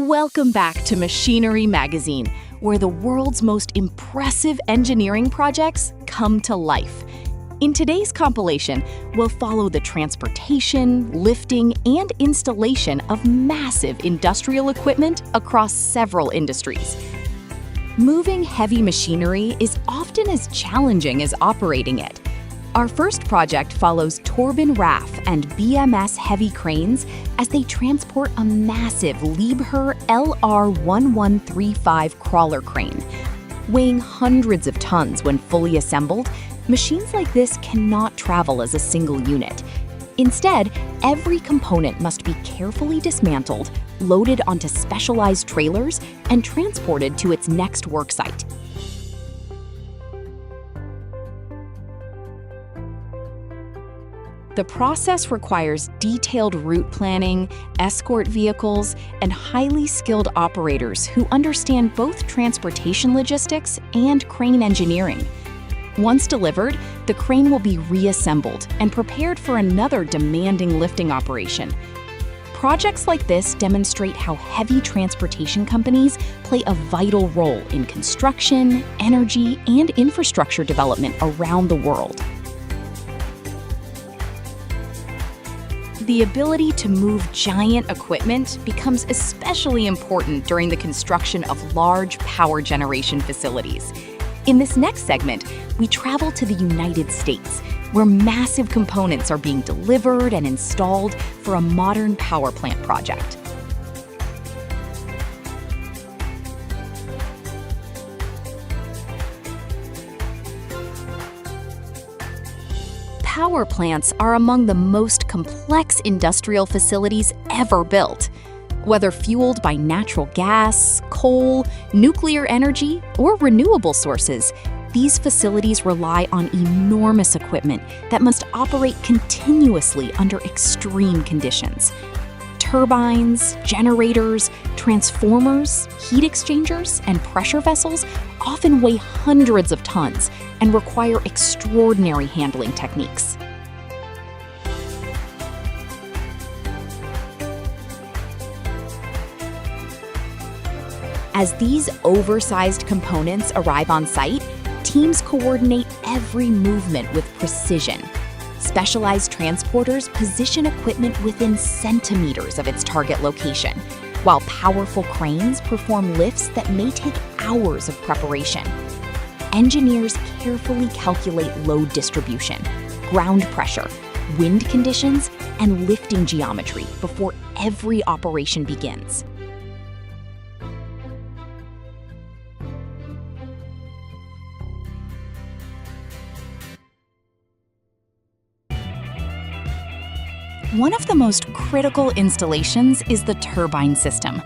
Welcome back to Machinery Magazine, where the world's most impressive engineering projects come to life. In today's compilation, we'll follow the transportation, lifting, and installation of massive industrial equipment across several industries. Moving heavy machinery is often as challenging as operating it. Our first project follows Torben RAF and BMS heavy cranes as they transport a massive Liebherr LR1135 crawler crane. Weighing hundreds of tons when fully assembled, machines like this cannot travel as a single unit. Instead, every component must be carefully dismantled, loaded onto specialized trailers, and transported to its next worksite. The process requires detailed route planning, escort vehicles, and highly skilled operators who understand both transportation logistics and crane engineering. Once delivered, the crane will be reassembled and prepared for another demanding lifting operation. Projects like this demonstrate how heavy transportation companies play a vital role in construction, energy, and infrastructure development around the world. The ability to move giant equipment becomes especially important during the construction of large power generation facilities. In this next segment, we travel to the United States, where massive components are being delivered and installed for a modern power plant project. Power plants are among the most complex industrial facilities ever built. Whether fueled by natural gas, coal, nuclear energy, or renewable sources, these facilities rely on enormous equipment that must operate continuously under extreme conditions. Turbines, generators, transformers, heat exchangers, and pressure vessels often weigh hundreds of tons and require extraordinary handling techniques. As these oversized components arrive on site, teams coordinate every movement with precision. Specialized transporters position equipment within centimeters of its target location, while powerful cranes perform lifts that may take hours of preparation. Engineers carefully calculate load distribution, ground pressure, wind conditions, and lifting geometry before every operation begins. One of the most critical installations is the turbine system.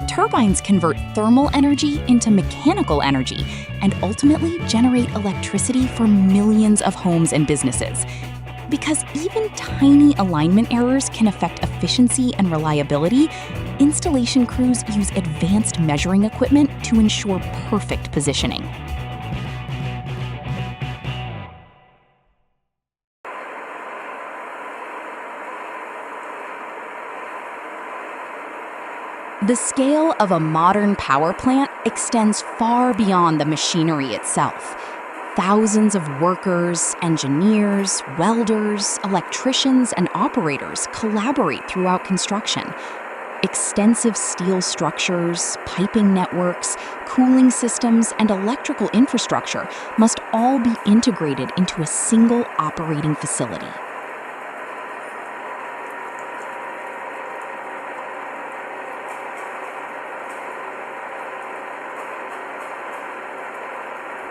Turbines convert thermal energy into mechanical energy and ultimately generate electricity for millions of homes and businesses. Because even tiny alignment errors can affect efficiency and reliability, installation crews use advanced measuring equipment to ensure perfect positioning. The scale of a modern power plant extends far beyond the machinery itself. Thousands of workers, engineers, welders, electricians, and operators collaborate throughout construction. Extensive steel structures, piping networks, cooling systems, and electrical infrastructure must all be integrated into a single operating facility.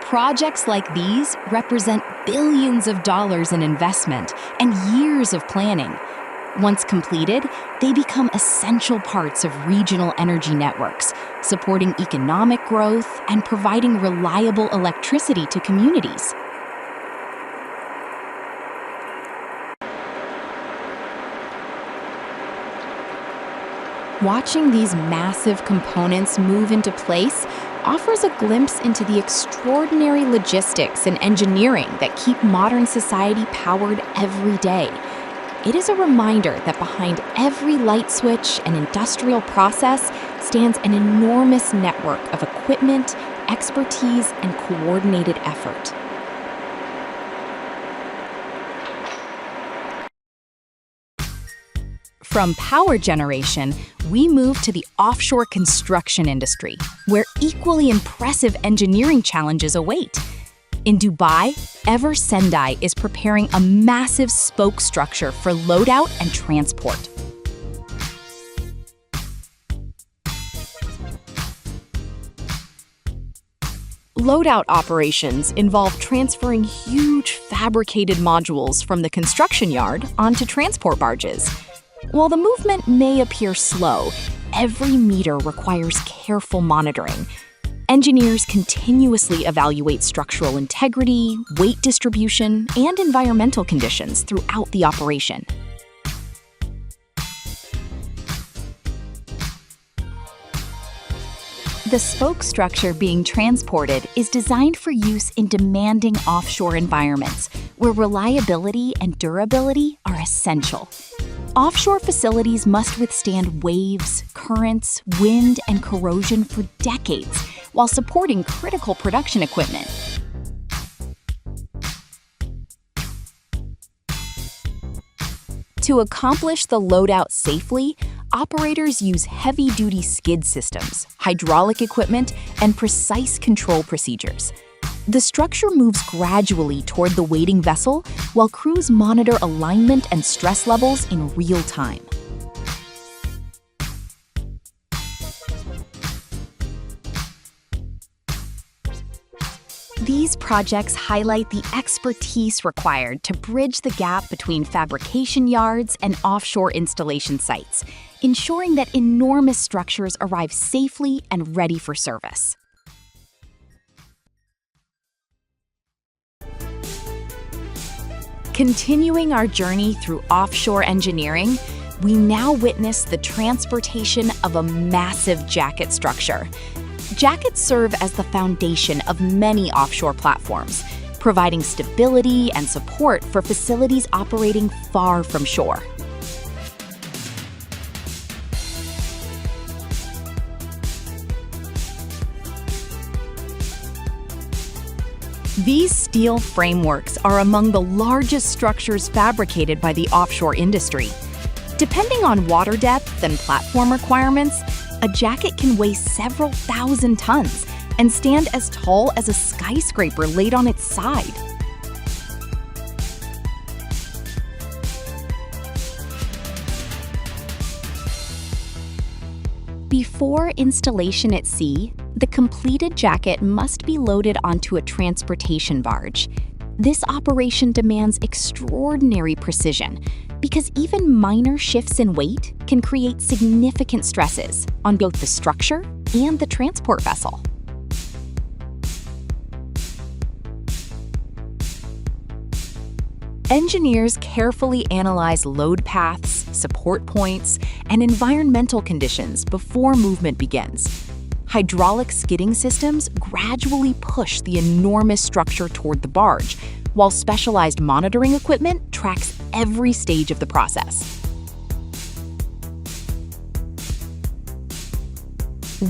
Projects like these represent billions of dollars in investment and years of planning. Once completed, they become essential parts of regional energy networks, supporting economic growth and providing reliable electricity to communities. Watching these massive components move into place offers a glimpse into the extraordinary logistics and engineering that keep modern society powered every day. It is a reminder that behind every light switch and industrial process stands an enormous network of equipment, expertise, and coordinated effort. From power generation, we move to the offshore construction industry, where equally impressive engineering challenges await. In Dubai, Ever Sendai is preparing a massive spoke structure for loadout and transport. Loadout operations involve transferring huge fabricated modules from the construction yard onto transport barges. While the movement may appear slow, every meter requires careful monitoring. Engineers continuously evaluate structural integrity, weight distribution, and environmental conditions throughout the operation. The spoke structure being transported is designed for use in demanding offshore environments, where reliability and durability are essential. Offshore facilities must withstand waves, currents, wind, and corrosion for decades, while supporting critical production equipment. To accomplish the loadout safely, operators use heavy-duty skid systems, hydraulic equipment, and precise control procedures. The structure moves gradually toward the waiting vessel, while crews monitor alignment and stress levels in real time. These projects highlight the expertise required to bridge the gap between fabrication yards and offshore installation sites, ensuring that enormous structures arrive safely and ready for service. Continuing our journey through offshore engineering, we now witness the transportation of a massive jacket structure. Jackets serve as the foundation of many offshore platforms, providing stability and support for facilities operating far from shore. These steel frameworks are among the largest structures fabricated by the offshore industry. Depending on water depth and platform requirements, a jacket can weigh several thousand tons and stand as tall as a skyscraper laid on its side. Before installation at sea, the completed jacket must be loaded onto a transportation barge. This operation demands extraordinary precision because even minor shifts in weight can create significant stresses on both the structure and the transport vessel. Engineers carefully analyze load paths, support points, and environmental conditions before movement begins. Hydraulic skidding systems gradually push the enormous structure toward the barge, while specialized monitoring equipment tracks every stage of the process.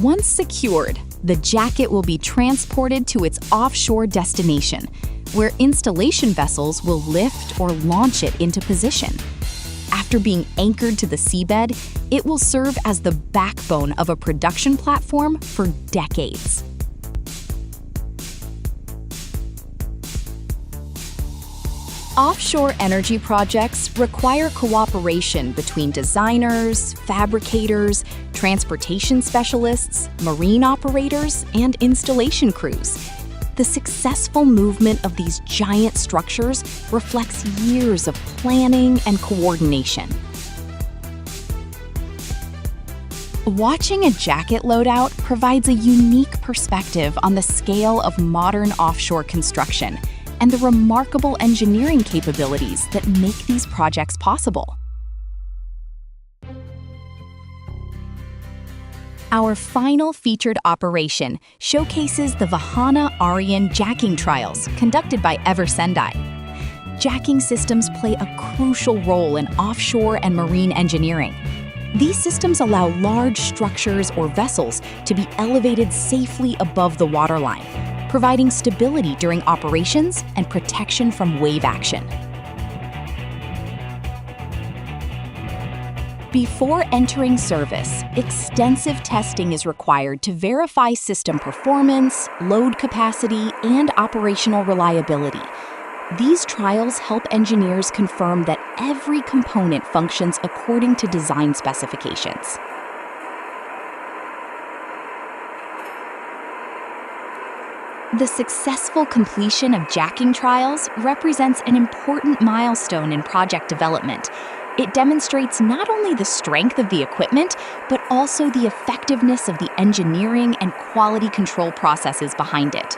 Once secured, the jacket will be transported to its offshore destination, where installation vessels will lift or launch it into position. After being anchored to the seabed, it will serve as the backbone of a production platform for decades. Offshore energy projects require cooperation between designers, fabricators, transportation specialists, marine operators, and installation crews. The successful movement of these giant structures reflects years of planning and coordination. Watching a jacket loadout provides a unique perspective on the scale of modern offshore construction and the remarkable engineering capabilities that make these projects possible. Our final featured operation showcases the Vahana Aryan jacking trials conducted by Ever Sendai. Jacking systems play a crucial role in offshore and marine engineering. These systems allow large structures or vessels to be elevated safely above the waterline, providing stability during operations and protection from wave action. Before entering service, extensive testing is required to verify system performance, load capacity, and operational reliability. These trials help engineers confirm that every component functions according to design specifications. The successful completion of jacking trials represents an important milestone in project development. It demonstrates not only the strength of the equipment, but also the effectiveness of the engineering and quality control processes behind it.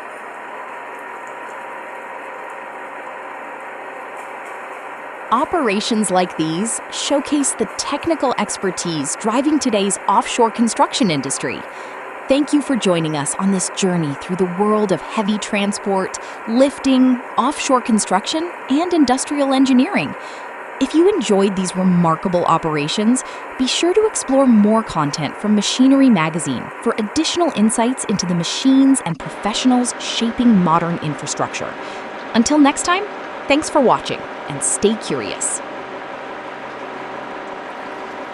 Operations like these showcase the technical expertise driving today's offshore construction industry. Thank you for joining us on this journey through the world of heavy transport, lifting, offshore construction, and industrial engineering. If you enjoyed these remarkable operations, be sure to explore more content from Machinery Magazine for additional insights into the machines and professionals shaping modern infrastructure. Until next time, thanks for watching and stay curious.